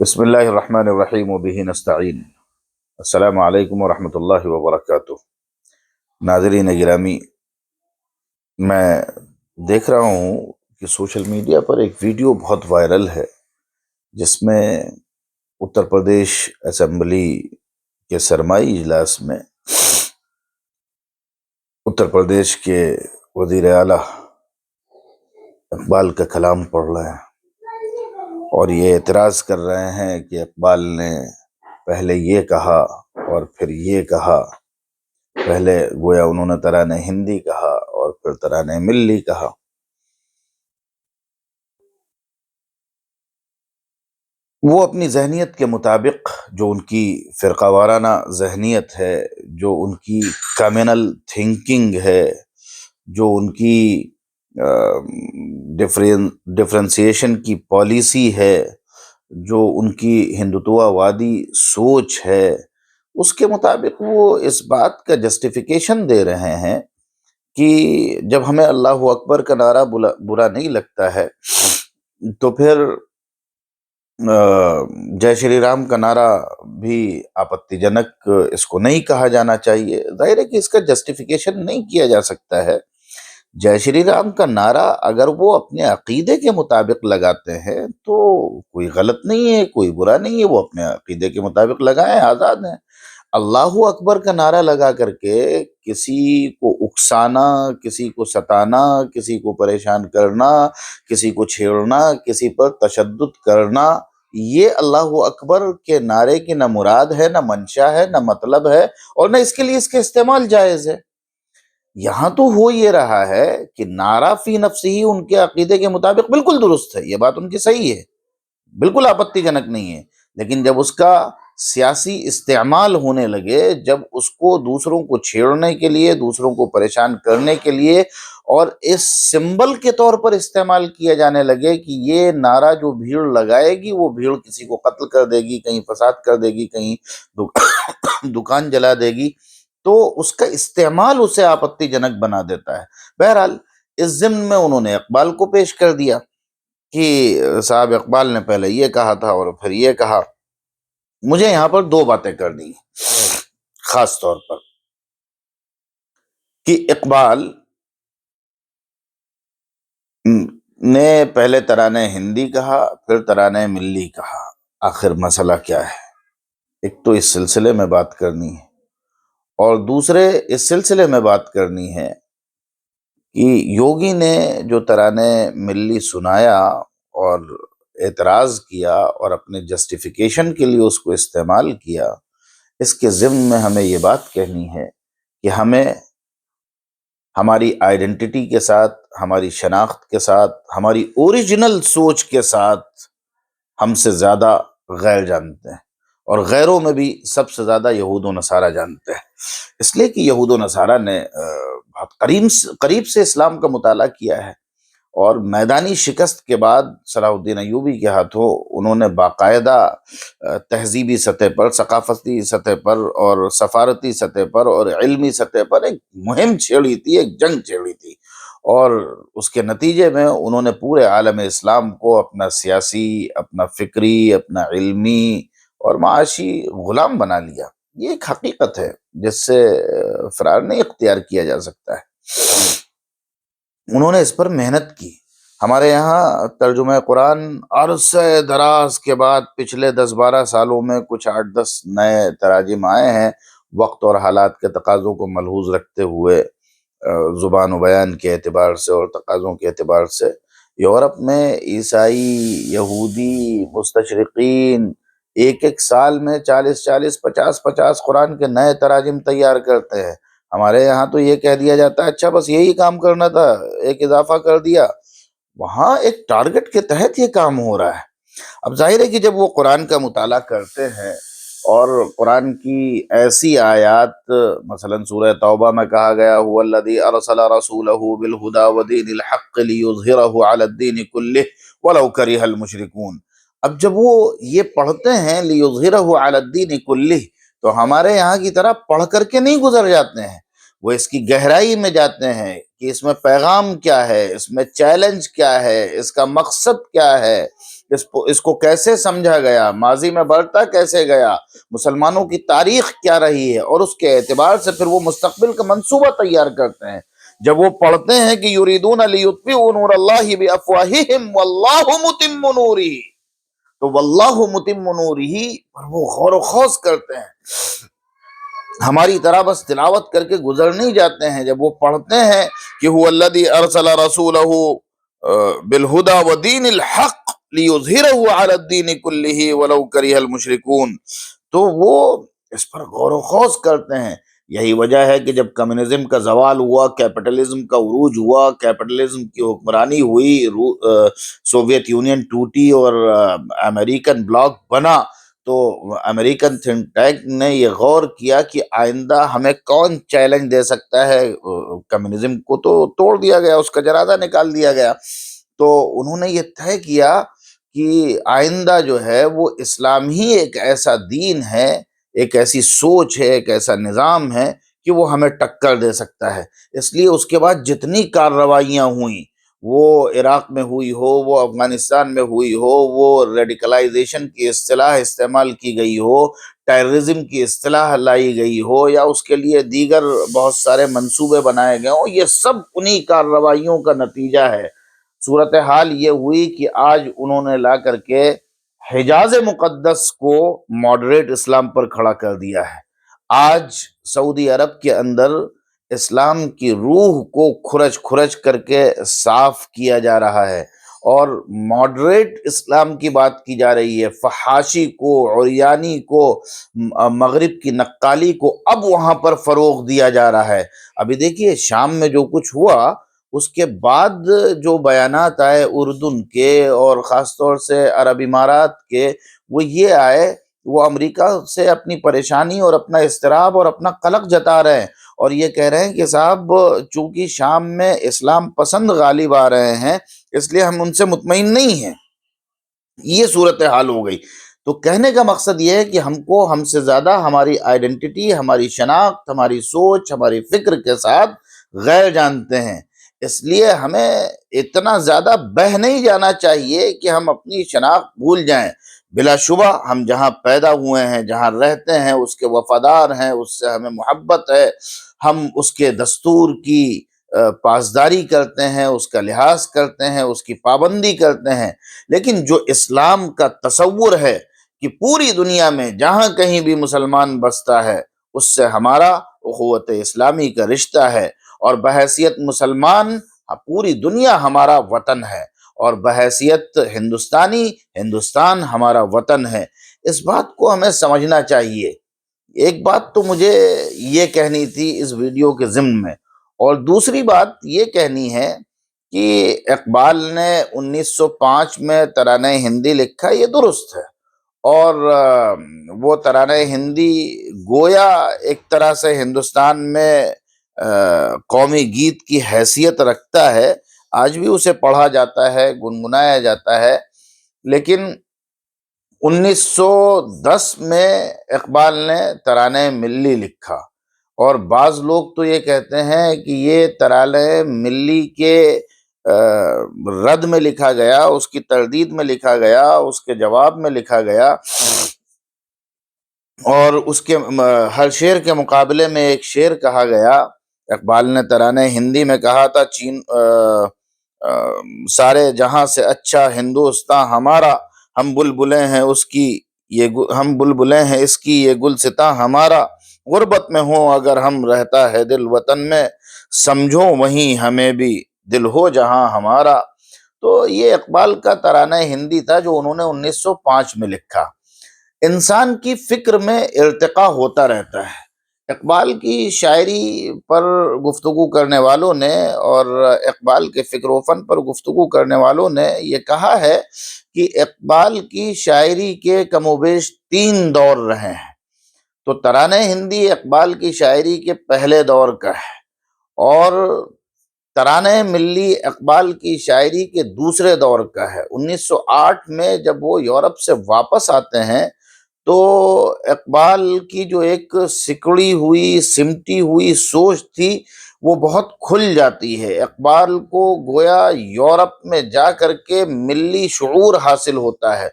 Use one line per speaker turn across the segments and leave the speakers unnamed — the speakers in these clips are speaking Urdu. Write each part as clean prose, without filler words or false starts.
بسم اللہ الرحمن الرحیم وبہ نستعین۔ السلام علیکم ورحمۃ اللہ وبرکاتہ۔ ناظرین گرامی، میں دیکھ رہا ہوں کہ سوشل میڈیا پر ایک ویڈیو بہت وائرل ہے جس میں اتر پردیش اسمبلی کے سرمائی اجلاس میں اتر پردیش کے وزیر اعلیٰ اقبال کا کلام پڑھ رہے ہیں اور یہ اعتراض کر رہے ہیں کہ اقبال نے پہلے یہ کہا اور پھر یہ کہا، پہلے گویا انہوں نے ترانہ ہندی کہا اور پھر ترانہ ملی کہا۔ وہ اپنی ذہنیت کے مطابق، جو ان کی فرقہ وارانہ ذہنیت ہے، جو ان کی کمیونل تھنکنگ ہے، جو ان کی ڈفرینسیشن کی پالیسی ہے، جو ان کی ہندوتوا وادی سوچ ہے، اس کے مطابق وہ اس بات کا جسٹیفیکیشن دے رہے ہیں کہ جب ہمیں اللہ اکبر کا نعرہ برا نہیں لگتا ہے تو پھر جے شری رام کا نعرہ بھی آپتی جنک اس کو نہیں کہا جانا چاہیے۔ ظاہر ہے کہ اس کا جسٹیفیکیشن نہیں کیا جا سکتا ہے۔ جے شری رام کا نعرہ اگر وہ اپنے عقیدے کے مطابق لگاتے ہیں تو کوئی غلط نہیں ہے، کوئی برا نہیں ہے، وہ اپنے عقیدے کے مطابق لگائیں، آزاد ہیں۔ اللہ اکبر کا نعرہ لگا کر کے کسی کو اکسانا، کسی کو ستانا، کسی کو پریشان کرنا، کسی کو چھیڑنا، کسی پر تشدد کرنا، یہ اللہ اکبر کے نعرے کی نہ مراد ہے، نہ منشا ہے، نہ مطلب ہے، اور نہ اس کے لیے اس کا استعمال جائز ہے۔ یہاں تو ہو یہ رہا ہے کہ نعرہ فی نفسی ہی ان کے عقیدے کے مطابق بالکل درست ہے، یہ بات ان کی صحیح ہے، بالکل آپتی جنک نہیں ہے، لیکن جب اس کا سیاسی استعمال ہونے لگے، جب اس کو دوسروں کو چھیڑنے کے لیے، دوسروں کو پریشان کرنے کے لیے اور اس سمبل کے طور پر استعمال کیا جانے لگے کہ یہ نعرہ جو بھیڑ لگائے گی وہ بھیڑ کسی کو قتل کر دے گی، کہیں فساد کر دے گی، کہیں دکان جلا دے گی، تو اس کا استعمال اسے آپتی جنک بنا دیتا ہے۔ بہرحال اس ضمن میں انہوں نے اقبال کو پیش کر دیا کہ صاحب اقبال نے پہلے یہ کہا تھا اور پھر یہ کہا۔ مجھے یہاں پر دو باتیں کرنی ہیں خاص طور پر، کہ اقبال نے پہلے ترانہ ہندی کہا پھر ترانہ ملی کہا، آخر مسئلہ کیا ہے؟ ایک تو اس سلسلے میں بات کرنی ہے، اور دوسرے اس سلسلے میں بات کرنی ہے کہ یوگی نے جو ترانہ ملی سنایا اور اعتراض کیا اور اپنے جسٹیفیکیشن کے لیے اس کو استعمال کیا، اس کے ضمن میں ہمیں یہ بات کہنی ہے کہ ہمیں ہماری آئیڈینٹی کے ساتھ، ہماری شناخت کے ساتھ، ہماری اوریجنل سوچ کے ساتھ ہم سے زیادہ غیر جانتے ہیں، اور غیروں میں بھی سب سے زیادہ یہود و نصارہ جانتے ہیں، اس لیے کہ یہود و نصارہ نے بہت قریب سے اسلام کا مطالعہ کیا ہے، اور میدانی شکست کے بعد صلاح الدین ایوبی کے ہاتھوں انہوں نے باقاعدہ تہذیبی سطح پر، ثقافتی سطح پر اور سفارتی سطح پر اور علمی سطح پر ایک مہم چھیڑی تھی، ایک جنگ چھیڑی تھی، اور اس کے نتیجے میں انہوں نے پورے عالم اسلام کو اپنا سیاسی، اپنا فکری، اپنا علمی اور معاشی غلام بنا لیا۔ یہ ایک حقیقت ہے جس سے فرار نہیں اختیار کیا جا سکتا ہے۔ انہوں نے اس پر محنت کی۔ ہمارے یہاں ترجمہ قرآن عرصہ دراز کے بعد پچھلے 10-12 سالوں میں کچھ 8-10 نئے تراجم آئے ہیں، وقت اور حالات کے تقاضوں کو ملحوظ رکھتے ہوئے، زبان و بیان کے اعتبار سے اور تقاضوں کے اعتبار سے۔ یورپ میں عیسائی، یہودی، مستشرقین ایک سال میں 40 50 قرآن کے نئے تراجم تیار کرتے ہیں۔ ہمارے یہاں تو یہ کہہ دیا جاتا ہے اچھا بس یہی کام کرنا تھا، ایک اضافہ کر دیا۔ وہاں ایک ٹارگٹ کے تحت یہ کام ہو رہا ہے۔ اب ظاہر ہے کہ جب وہ قرآن کا مطالعہ کرتے ہیں اور قرآن کی ایسی آیات، مثلا سورہ توبہ میں کہا گیا هو الذی ارسل رسولہ بالہدی ودین الحق لیظہرہ علی الدین کلہ ولو کرہ المشرکون، اب جب وہ یہ پڑھتے ہیں لیظہرہ علی الدین کلہ، تو ہمارے یہاں کی طرح پڑھ کر کے نہیں گزر جاتے ہیں، وہ اس کی گہرائی میں جاتے ہیں کہ اس میں پیغام کیا ہے، اس میں چیلنج کیا ہے، اس کا مقصد کیا ہے، اس کو کیسے سمجھا گیا، ماضی میں بڑھتا کیسے گیا، مسلمانوں کی تاریخ کیا رہی ہے، اور اس کے اعتبار سے پھر وہ مستقبل کا منصوبہ تیار کرتے ہیں۔ جب وہ پڑھتے ہیں کہ یریدون لیطفئوا نور اللہ بافواہہم واللہ متم نورہ، تو واللہ متم نورہ پر وہ غور و خوض کرتے ہیں، ہماری طرح بس تلاوت کر کے گزر نہیں جاتے ہیں۔ جب وہ پڑھتے ہیں کہ هو الذی ارسل رسولہ بالہدی ودین الحق لیظہرہ علی الدین کلہ ولو کرہ المشرکون، تو وہ اس پر غور و خوض کرتے ہیں۔ یہی وجہ ہے کہ جب کمیونزم کا زوال ہوا، کیپٹلزم کا عروج ہوا، کیپٹلزم کی حکمرانی ہوئی، سوویت یونین ٹوٹی اور امریکن بلاک بنا، تو امریکن تھنک ٹینک نے یہ غور کیا کہ آئندہ ہمیں کون چیلنج دے سکتا ہے۔ کمیونزم کو تو توڑ دیا گیا، اس کا جرادہ نکال دیا گیا، تو انہوں نے یہ طے کیا کہ آئندہ جو ہے وہ اسلام ہی ایک ایسا دین ہے، ایک ایسی سوچ ہے، ایک ایسا نظام ہے کہ وہ ہمیں ٹکر دے سکتا ہے۔ اس لیے اس کے بعد جتنی کارروائیاں ہوئیں، وہ عراق میں ہوئی ہو، وہ افغانستان میں ہوئی ہو، وہ ریڈیکلائزیشن کی اصطلاح استعمال کی گئی ہو، ٹیررزم کی اصطلاح لائی گئی ہو، یا اس کے لیے دیگر بہت سارے منصوبے بنائے گئے ہوں، یہ سب انہی کارروائیوں کا نتیجہ ہے۔ صورتحال یہ ہوئی کہ آج انہوں نے لا کر کے حجاز مقدس کو ماڈریٹ اسلام پر کھڑا کر دیا ہے۔ آج سعودی عرب کے اندر اسلام کی روح کو کھرچ کھرچ کر کے صاف کیا جا رہا ہے، اور ماڈریٹ اسلام کی بات کی جا رہی ہے۔ فحاشی کو، عریانی کو، مغرب کی نقالی کو اب وہاں پر فروغ دیا جا رہا ہے۔ ابھی دیکھیے شام میں جو کچھ ہوا، اس کے بعد جو بیانات آئے اردن کے اور خاص طور سے عرب امارات کے، وہ یہ آئے، وہ امریکہ سے اپنی پریشانی اور اپنا اضطراب اور اپنا قلق جتا رہے ہیں، اور یہ کہہ رہے ہیں کہ صاحب چونکہ شام میں اسلام پسند غالب آ رہے ہیں، اس لیے ہم ان سے مطمئن نہیں ہیں۔ یہ صورتحال ہو گئی۔ تو کہنے کا مقصد یہ ہے کہ ہم سے زیادہ ہماری آئیڈینٹی، ہماری شناخت، ہماری سوچ، ہماری فکر کے ساتھ غیر جانتے ہیں، اس لیے ہمیں اتنا زیادہ بہہ نہیں جانا چاہیے کہ ہم اپنی شناخت بھول جائیں۔ بلا شبہ ہم جہاں پیدا ہوئے ہیں، جہاں رہتے ہیں، اس کے وفادار ہیں، اس سے ہمیں محبت ہے، ہم اس کے دستور کی پاسداری کرتے ہیں، اس کا لحاظ کرتے ہیں، اس کی پابندی کرتے ہیں، لیکن جو اسلام کا تصور ہے کہ پوری دنیا میں جہاں کہیں بھی مسلمان بستا ہے، اس سے ہمارا اخوت اسلامی کا رشتہ ہے، اور بحیثیت مسلمان پوری دنیا ہمارا وطن ہے، اور بحیثیت ہندوستانی ہندوستان ہمارا وطن ہے۔ اس بات کو ہمیں سمجھنا چاہیے۔ ایک بات تو مجھے یہ کہنی تھی اس ویڈیو کے ضمن میں، اور دوسری بات یہ کہنی ہے کہ اقبال نے 1905 میں ترانہ ہندی لکھا، یہ درست ہے، اور وہ ترانہ ہندی گویا ایک طرح سے ہندوستان میں قومی گیت کی حیثیت رکھتا ہے، آج بھی اسے پڑھا جاتا ہے، گنگنایا جاتا ہے، لیکن 1910 میں اقبال نے ترانہ ملی لکھا، اور بعض لوگ تو یہ کہتے ہیں کہ یہ ترانہ ملی کے رد میں لکھا گیا، اس کی تردید میں لکھا گیا، اس کے جواب میں لکھا گیا، اور اس کے ہر شعر کے مقابلے میں ایک شعر کہا گیا۔ اقبال نے ترانہ ہندی میں کہا تھا، سارے جہاں سے اچھا ہندوستان ہمارا، ہم بلبلیں ہیں اس کی ہم بلبلیں ہیں اس کی یہ گلستاں ہمارا، غربت میں ہوں اگر ہم رہتا ہے دل وطن میں، سمجھو وہیں ہمیں بھی دل ہو جہاں ہمارا۔ تو یہ اقبال کا ترانہ ہندی تھا جو انہوں نے 1905 میں لکھا۔ انسان کی فکر میں ارتقا ہوتا رہتا ہے۔ اقبال کی شاعری پر گفتگو کرنے والوں نے اور اقبال کے فکر و فن پر گفتگو کرنے والوں نے یہ کہا ہے کہ اقبال کی شاعری کے کم و بیش 3 دور رہے ہیں۔ تو ترانہ ہندی اقبال کی شاعری کے پہلے دور کا ہے، اور ترانہ ملی اقبال کی شاعری کے دوسرے دور کا ہے۔ 1908 میں جب وہ یورپ سے واپس آتے ہیں تو اقبال کی جو ایک سکڑی ہوئی سمٹی ہوئی سوچ تھی، وہ بہت کھل جاتی ہے۔ اقبال کو گویا یورپ میں جا کر کے ملی شعور حاصل ہوتا ہے،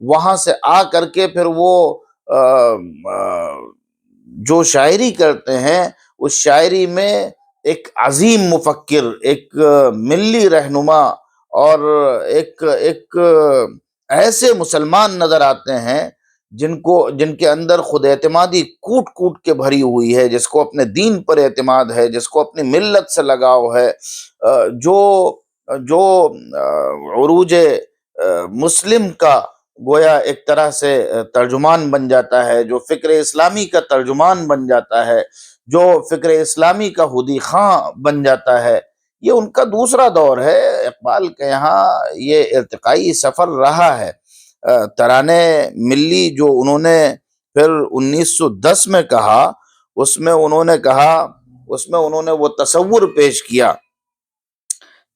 وہاں سے آ کر کے پھر وہ آ، آ، جو شاعری کرتے ہیں اس شاعری میں ایک عظیم مفکر، ایک ملی رہنما اور ایک ایک ایسے مسلمان نظر آتے ہیں جن کے اندر خود اعتمادی کوٹ کوٹ کے بھری ہوئی ہے، جس کو اپنے دین پر اعتماد ہے، جس کو اپنی ملت سے لگاؤ ہے، جو جو عروج مسلم کا گویا ایک طرح سے ترجمان بن جاتا ہے، جو فکر اسلامی کا ترجمان بن جاتا ہے، جو فکر اسلامی کا ہدی خاں بن جاتا ہے۔ یہ ان کا دوسرا دور ہے، اقبال کے یہاں یہ ارتقائی سفر رہا ہے۔ ترانے ملی جو انہوں نے پھر 1910 میں کہا، اس میں انہوں نے وہ تصور پیش کیا،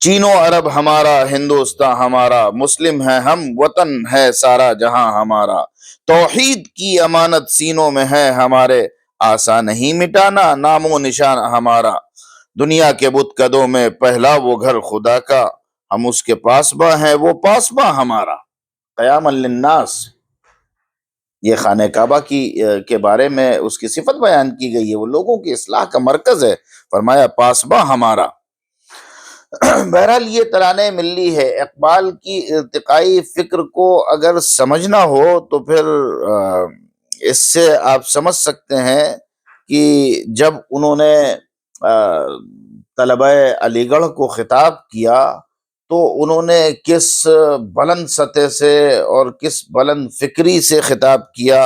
چین و عرب ہمارا، ہندوستان ہمارا، مسلم ہے ہم، وطن ہے سارا جہاں ہمارا، توحید کی امانت سینوں میں ہے ہمارے، آسا نہیں مٹانا نام و نشان ہمارا، دنیا کے بت قدوں میں پہلا وہ گھر خدا کا، ہم اس کے پاسباں ہیں وہ پاسباں ہمارا، قیام للناس۔ یہ خانہ کعبہ کے بارے میں اس کی صفت بیان کی گئی ہے، وہ لوگوں کی اصلاح کا مرکز ہے، فرمایا پاسباں ہمارا۔ بہرحال یہ ترانے ملی ہے۔ اقبال کی ارتقائی فکر کو اگر سمجھنا ہو تو پھر اس سے آپ سمجھ سکتے ہیں کہ جب انہوں نے طلبہ علی گڑھ کو خطاب کیا تو انہوں نے کس بلند سطح سے اور کس بلند فکری سے خطاب کیا۔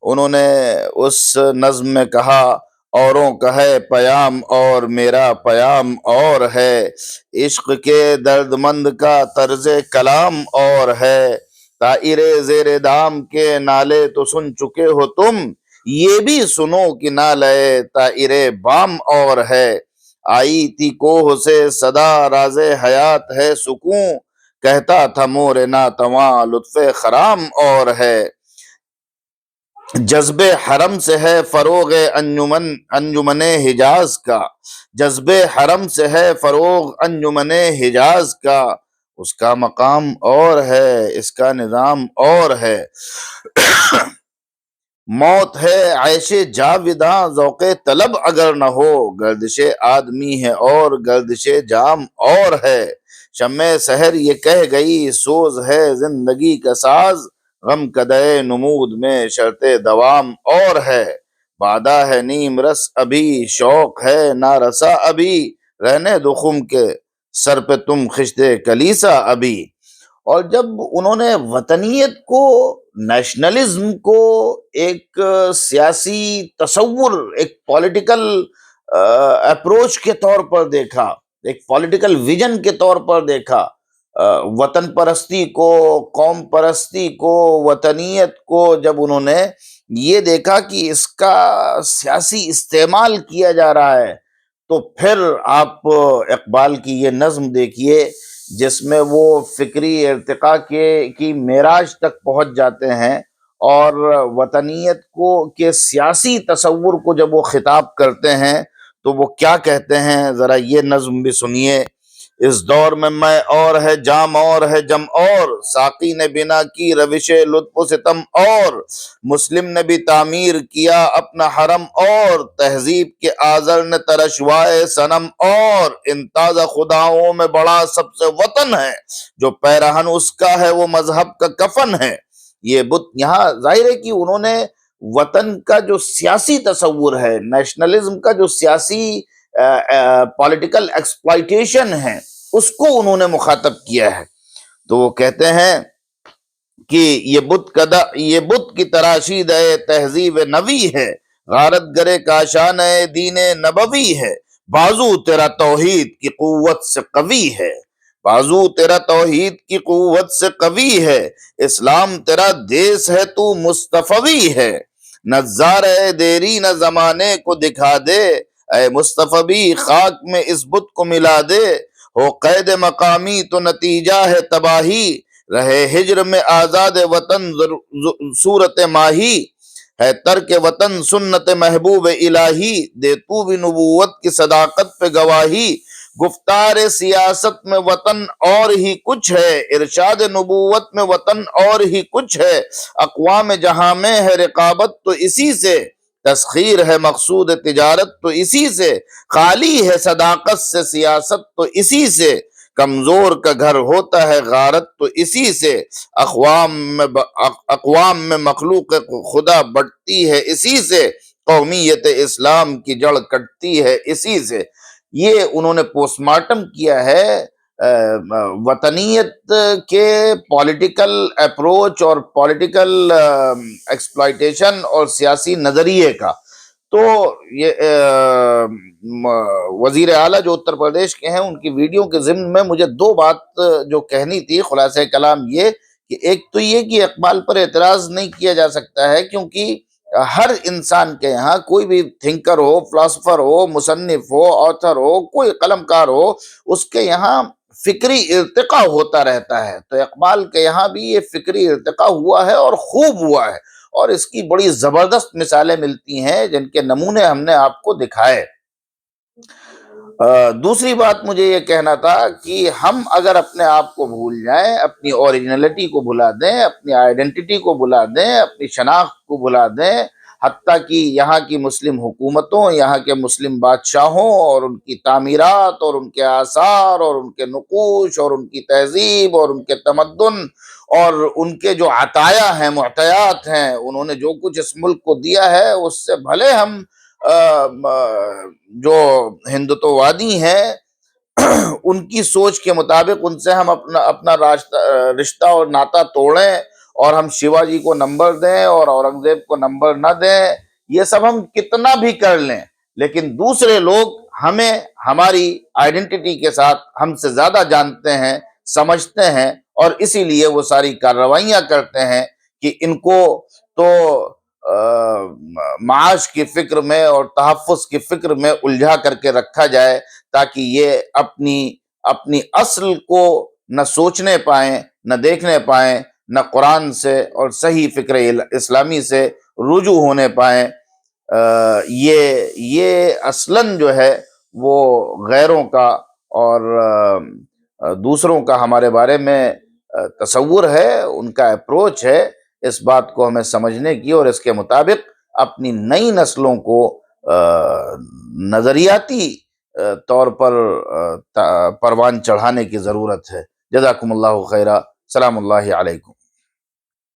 انہوں نے اس نظم میں کہا، اوروں کا ہے پیام اور میرا پیام اور ہے، عشق کے درد مند کا طرز کلام اور ہے، طائر زیر دام کے نالے تو سن چکے ہو تم، یہ بھی سنو کہ نالے طائر بام اور ہے، آئی تھی کوہ سے صدا راز حیات ہے سکون، کہتا تھا مور ناتواں لطف خرام اور ہے، جذب حرم سے ہے فروغ انجمن حجاز کا، جذب حرم سے ہے فروغ انجمن حجاز کا، اس کا مقام اور ہے اس کا نظام اور ہے، موت ہے عیش جاوداں ذوق طلب اگر نہ ہو، گردش آدمی ہے اور گردش جام اور ہے، شمع سحر یہ کہہ گئی سوز ہے زندگی کا ساز، غم کدے نمود میں شرط دوام اور ہے، وعدہ ہے نیم رس ابھی شوق ہے نا رسا ابھی، رہنے دو خم کے سر پہ تم خشتے کلیسا ابھی۔ اور جب انہوں نے وطنیت کو، نیشنلزم کو ایک سیاسی تصور، ایک پولیٹیکل اپروچ کے طور پر دیکھا، ایک پولیٹیکل ویژن کے طور پر دیکھا، وطن پرستی کو، قوم پرستی کو، وطنیت کو جب انہوں نے یہ دیکھا کہ اس کا سیاسی استعمال کیا جا رہا ہے، تو پھر آپ اقبال کی یہ نظم دیکھیے جس میں وہ فکری ارتقاء کی معراج تک پہنچ جاتے ہیں، اور وطنیت کے سیاسی تصور کو جب وہ خطاب کرتے ہیں تو وہ کیا کہتے ہیں، ذرا یہ نظم بھی سنیے۔ اس دور میں اور ہے جام اور ہے جم اور، ساقی نے بنا کی روش لطف و ستم اور، مسلم نے بھی تعمیر کیا اپنا حرم اور، تہذیب کے آزر نے ترشوائے صنم اور، ان تازہ خداؤں میں بڑا سب سے وطن ہے، جو پیرہن اس کا ہے وہ مذہب کا کفن ہے۔ یہ بت یہاں ظاہر ہے کہ انہوں نے وطن کا جو سیاسی تصور ہے، نیشنلزم کا جو سیاسی پولیٹیکل ایکسپلائٹیشن ہے، اس کو انہوں نے مخاطب کیا ہے۔ تو وہ کہتے ہیں کہ یہ بت کی تراشید تہذیب نوی ہے، غارت گرے کاشان دین نبوی ہے، بازو تیرا توحید کی قوت سے قوی ہے، بازو تیرا توحید کی قوت سے قوی ہے، اسلام تیرا دیس ہے تو مصطفی ہے، نظار اے دیری نہ زمانے کو دکھا دے، اے مصطفی خاک میں اس بت کو ملا دے، ہو قید مقامی تو نتیجہ ہے تباہی، رہے ہجر میں آزاد وطن صورت ماہی، ہے ترک وطن سنت محبوب الہی، دے تو بھی نبوت کی صداقت پہ گواہی، گفتار سیاست میں وطن اور ہی کچھ ہے، ارشاد نبوت میں وطن اور ہی کچھ ہے، اقوام جہاں میں ہے رقابت تو اسی سے، تسخیر ہے مقصود تجارت تو اسی سے، خالی ہے صداقت سے سیاست تو اسی سے، کمزور کا گھر ہوتا ہے غارت تو اسی سے، اقوام میں مخلوق خدا بٹتی ہے اسی سے، قومیت اسلام کی جڑ کٹتی ہے اسی سے۔ یہ انہوں نے پوسٹ مارٹم کیا ہے وطنیت کے پولیٹیکل اپروچ اور پولیٹیکل ایکسپلائٹیشن اور سیاسی نظریے کا۔ تو یہ وزیر اعلیٰ جو اتر پردیش کے ہیں، ان کی ویڈیو کے ضمن میں مجھے دو بات جو کہنی تھی، خلاصہ کلام یہ کہ ایک تو یہ کہ اقبال پر اعتراض نہیں کیا جا سکتا ہے، کیونکہ ہر انسان کے یہاں کوئی بھی تھنکر ہو، فلاسفر ہو، مصنف ہو، آتھر ہو، کوئی قلمکار ہو، اس کے یہاں فکری ارتقاء ہوتا رہتا ہے۔ تو اقبال کے یہاں بھی یہ فکری ارتقاء ہوا ہے اور خوب ہوا ہے، اور اس کی بڑی زبردست مثالیں ملتی ہیں جن کے نمونے ہم نے آپ کو دکھائے۔ دوسری بات مجھے یہ کہنا تھا کہ ہم اگر اپنے آپ کو بھول جائیں، اپنی اوریجنلٹی کو بھلا دیں، اپنی آئیڈینٹی کو بھلا دیں، اپنی شناخت کو بھلا دیں، حتیٰ کہ یہاں کی مسلم حکومتوں، یہاں کے مسلم بادشاہوں اور ان کی تعمیرات اور ان کے آثار اور ان کے نقوش اور ان کی تہذیب اور ان کے تمدن اور ان کے جو عطایا ہیں، معطیات ہیں، انہوں نے جو کچھ اس ملک کو دیا ہے، اس سے بھلے ہم جو ہندوتووادی ہیں ان کی سوچ کے مطابق ان سے ہم اپنا رشتہ اور ناتا توڑیں، اور ہم شیوا جی کو نمبر دیں اور اورنگزیب کو نمبر نہ دیں، یہ سب ہم کتنا بھی کر لیں، لیکن دوسرے لوگ ہمیں ہماری آئیڈینٹی کے ساتھ ہم سے زیادہ جانتے ہیں، سمجھتے ہیں، اور اسی لیے وہ ساری کارروائیاں کرتے ہیں کہ ان کو تو معاش کی فکر میں اور تحفظ کی فکر میں الجھا کر کے رکھا جائے، تاکہ یہ اپنی اصل کو نہ سوچنے پائیں، نہ دیکھنے پائیں، نہ قرآن سے اور صحیح فکر اسلامی سے رجوع ہونے پائیں۔ یہ اصلاً جو ہے وہ غیروں کا اور دوسروں کا ہمارے بارے میں تصور ہے، ان کا اپروچ ہے۔ اس بات کو ہمیں سمجھنے کی اور اس کے مطابق اپنی نئی نسلوں کو نظریاتی طور پر پروان چڑھانے کی ضرورت ہے۔ جزاکم اللہ خیرہ، سلام اللہ علیکم۔